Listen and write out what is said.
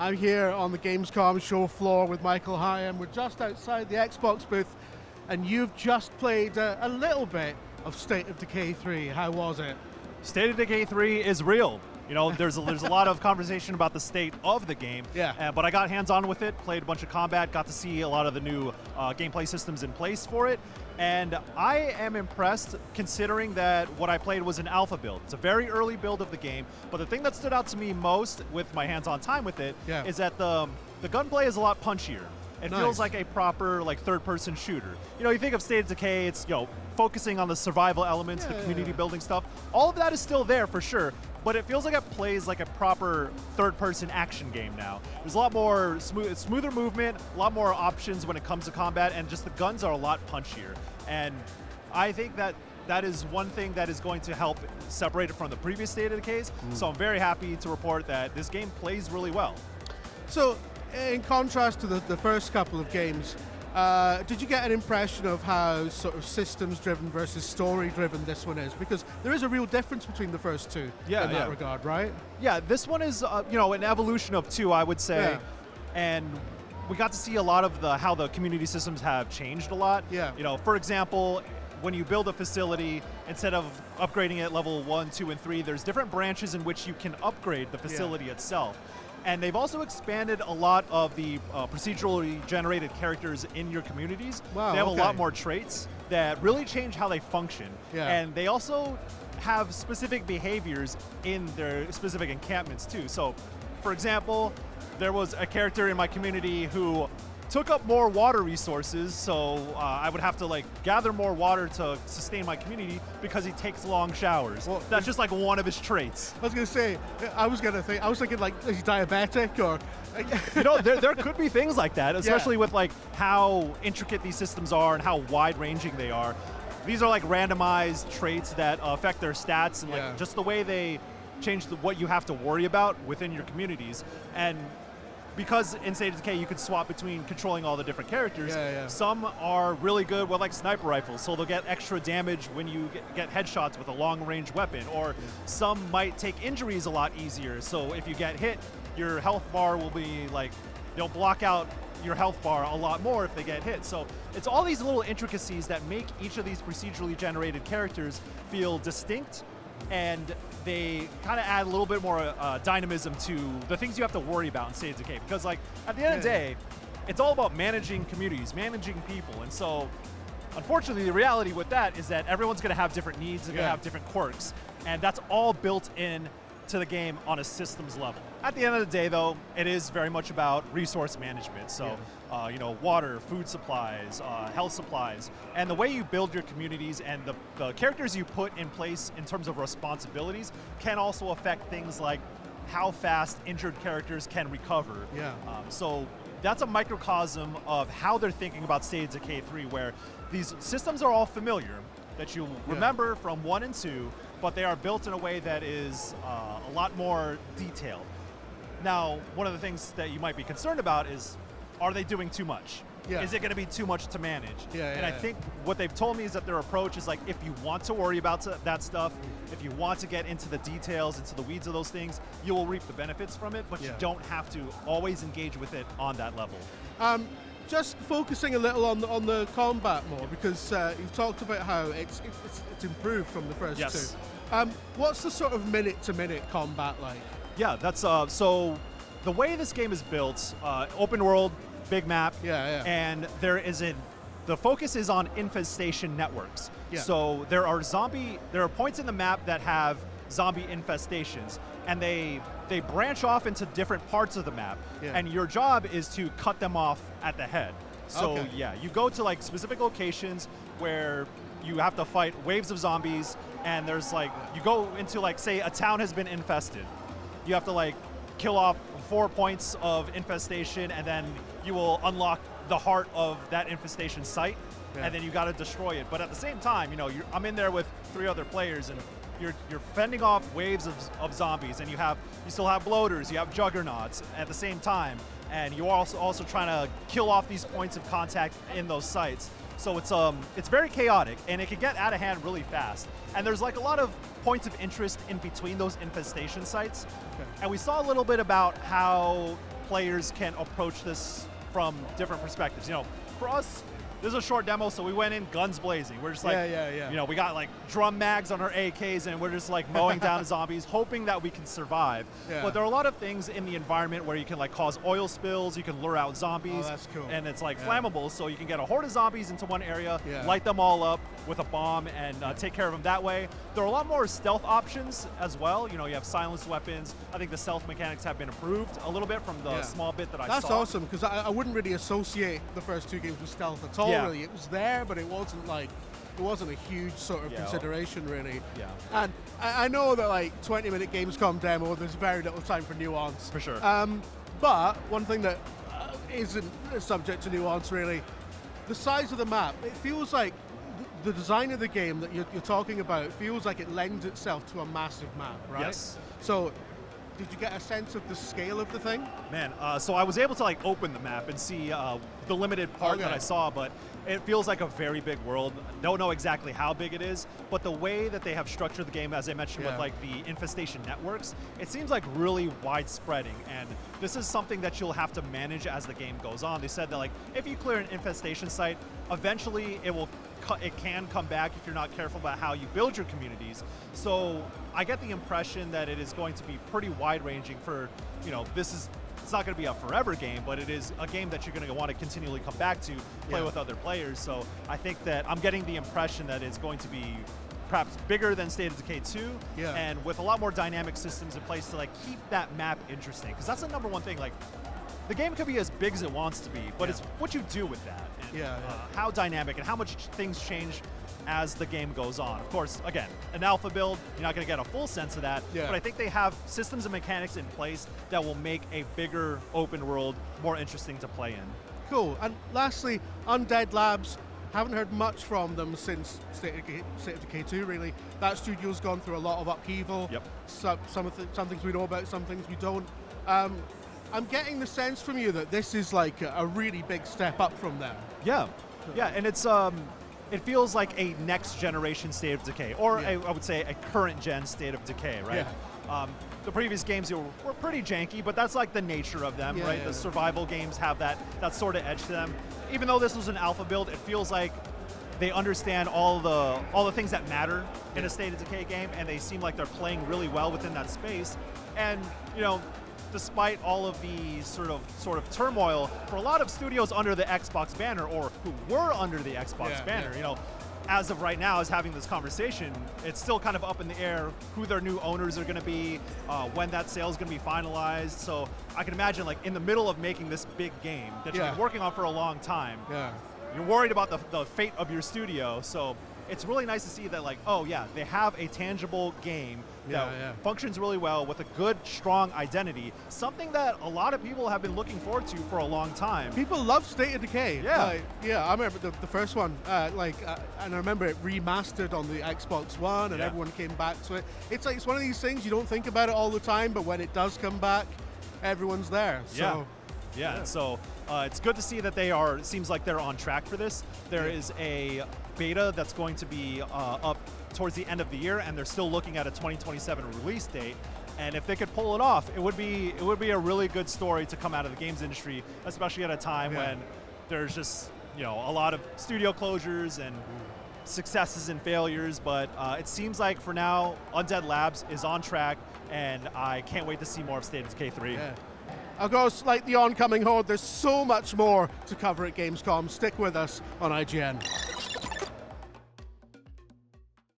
I'm here on the Gamescom show floor with Michael Hyam. We're just outside the Xbox booth, and you've just played a little bit of State of Decay 3. How was it? State of Decay 3 is real. You know, there's a lot of conversation about the state of the game. Yeah. But I got hands-on with it, played a bunch of combat, got to see a lot of the new gameplay systems in place for it. And I am impressed considering that what I played was an alpha build. It's a very early build of the game, but the thing that stood out to me most with my hands-on time with it is that the gunplay is a lot punchier. It feels like a proper third-person shooter. You know, you think of State of Decay, it's focusing on the survival elements, the community building stuff. All of that is still there for sure, but it feels like it plays like a proper third-person action game now. There's a lot more smoother movement, a lot more options when it comes to combat, and just the guns are a lot punchier. And I think that is one thing that is going to help separate it from the previous State of Decays. So I'm very happy to report that this game plays really well. So, in contrast to the first couple of games, did you get an impression of how sort of systems-driven versus story-driven this one is? Because there is a real difference between the first two in that regard, right? Yeah, this one is an evolution of two, I would say, and we got to see a lot of how the community systems have changed a lot. Yeah. You know, for example, when you build a facility, instead of upgrading it level 1, 2, and 3, there's different branches in which you can upgrade the facility itself. And they've also expanded a lot of the procedurally generated characters in your communities. Wow, they have a lot more traits that really change how they function. Yeah. And they also have specific behaviors in their specific encampments too. So, for example, there was a character in my community who took up more water resources, so I would have to gather more water to sustain my community because he takes long showers. Well, that's just one of his traits. I was gonna say, I was thinking is he diabetic or? There could be things like that, especially with how intricate these systems are and how wide-ranging they are. These are randomized traits that affect their stats and just the way they change what you have to worry about within your communities. And because in State of Decay you can swap between controlling all the different characters, some are really good with sniper rifles, so they'll get extra damage when you get headshots with a long-range weapon, or some might take injuries a lot easier, so if you get hit, your health bar will be they'll block out your health bar a lot more if they get hit. So it's all these little intricacies that make each of these procedurally generated characters feel distinct, and they kind of add a little bit more dynamism to the things you have to worry about in State of Decay. Because at the end of the day, it's all about managing communities, managing people. And so, unfortunately, the reality with that is that everyone's going to have different needs and going to have different quirks. And that's all built in to the game on a systems level. At the end of the day, though, it is very much about resource management. So, water, food supplies, health supplies, and the way you build your communities and the characters you put in place in terms of responsibilities can also affect things like how fast injured characters can recover. So that's a microcosm of how they're thinking about State of Decay 3, where these systems are all familiar, that you remember from 1 and 2, but they are built in a way that is a lot more detailed. Now, one of the things that you might be concerned about is, are they doing too much? Is it going to be too much to manage? And I think what they've told me is that their approach is if you want to worry about that stuff, if you want to get into the details, into the weeds of those things, you will reap the benefits from it, but you don't have to always engage with it on that level. Just focusing a little on the combat more, because you've talked about how it's improved from the first two. What's the sort of minute-to-minute combat like? Yeah, that's so the way this game is built, open world, big map, and the focus is on infestation networks. So there are points in the map that have zombie infestations, and they branch off into different parts of the map, and your job is to cut them off at the head. So you go to specific locations where you have to fight waves of zombies, and there's you go into say a town has been infested. You have to kill off 4 points of infestation, and then you will unlock the heart of that infestation site, and then you got to destroy it. But at the same time, I'm in there with 3 other players, and you're fending off waves of zombies, and you still have bloaters, you have juggernauts at the same time, and you're also trying to kill off these points of contact in those sites. So it's very chaotic, and it can get out of hand really fast. And there's a lot of points of interest in between those infestation sites. And we saw a little bit about how players can approach this from different perspectives. You know, for us, this is a short demo, so we went in guns blazing. We're just like, you know, we got like drum mags on our AKs, and we're just like mowing down zombies, hoping that we can survive. Yeah. But there are a lot of things in the environment where you can like cause oil spills, you can lure out zombies. Oh, that's cool. And it's like flammable, so you can get a horde of zombies into one area, light them all up with a bomb, and take care of them that way. There are a lot more stealth options as well. You know, you have silenced weapons. I think the stealth mechanics have been improved a little bit from the small bit that I saw. That's awesome, because I wouldn't really associate the first two games with stealth at all. Really, it was there, but it wasn't a huge sort of consideration, really. Yeah. And I know that like 20-minute Gamescom demo, there's very little time for nuance. For sure. But one thing that isn't subject to nuance, really, the size of the map. It feels like the design of the game that you're talking about feels like it lends itself to a massive map, right? Yes. So, did you get a sense of the scale of the thing? Man, so I was able to like open the map and see the limited part that I saw, but it feels like a very big world. Don't know exactly how big it is, but the way that they have structured the game, as I mentioned, with like the infestation networks, it seems like really widespreading, and this is something that you'll have to manage as the game goes on. They said that like if you clear an infestation site, eventually it can come back if you're not careful about how you build your communities. So I get the impression that it is going to be pretty wide-ranging for, you know, it's not going to be a forever game, but it is a game that you're going to want to continually come back to, play with other players. So I think that I'm getting the impression that it's going to be perhaps bigger than State of Decay 2, and with a lot more dynamic systems in place to like keep that map interesting. Because that's the number one thing. Like, the game could be as big as it wants to be, but it's what you do with that, and how dynamic and how much things change as the game goes on. Of course, again, an alpha build, you're not going to get a full sense of that, but I think they have systems and mechanics in place that will make a bigger open world more interesting to play in. Cool. And lastly, Undead Labs, haven't heard much from them since State of Decay 2, really. That studio's gone through a lot of upheaval. Some things we know about, some things we don't. I'm getting the sense from you that this is like a really big step up from them. Yeah, and it's it feels like a next generation State of Decay, or I would say a current gen State of Decay, right? The previous games were pretty janky, but that's like the nature of them, right? The survival games have that sort of edge to them. Even though this was an alpha build, it feels like they understand all the things that matter in a State of Decay game, and they seem like they're playing really well within that space. And you know, despite all of the sort of turmoil for a lot of studios under the Xbox banner, or who were under the Xbox banner, you know, as of right now, as having this conversation, it's still kind of up in the air who their new owners are going to be, when that sale is going to be finalized. So I can imagine, like, in the middle of making this big game that you've been working on for a long time, you're worried about the fate of your studio. So it's really nice to see that, like, oh yeah, they have a tangible game that functions really well with a good, strong identity, something that a lot of people have been looking forward to for a long time. People love State of Decay. I remember the first one, and I remember it remastered on the Xbox One, and everyone came back to it. It's like, it's one of these things, you don't think about it all the time, but when it does come back, everyone's there. So, and so it's good to see that it seems like they're on track for this. There is a beta that's going to be up towards the end of the year, and they're still looking at a 2027 release date. And if they could pull it off, it would be a really good story to come out of the games industry, especially at a time when there's just, you know, a lot of studio closures and successes and failures. But it seems like for now, Undead Labs is on track, and I can't wait to see more of State of Decay 3. Of course, like the oncoming horde, there's so much more to cover at Gamescom. Stick with us on IGN.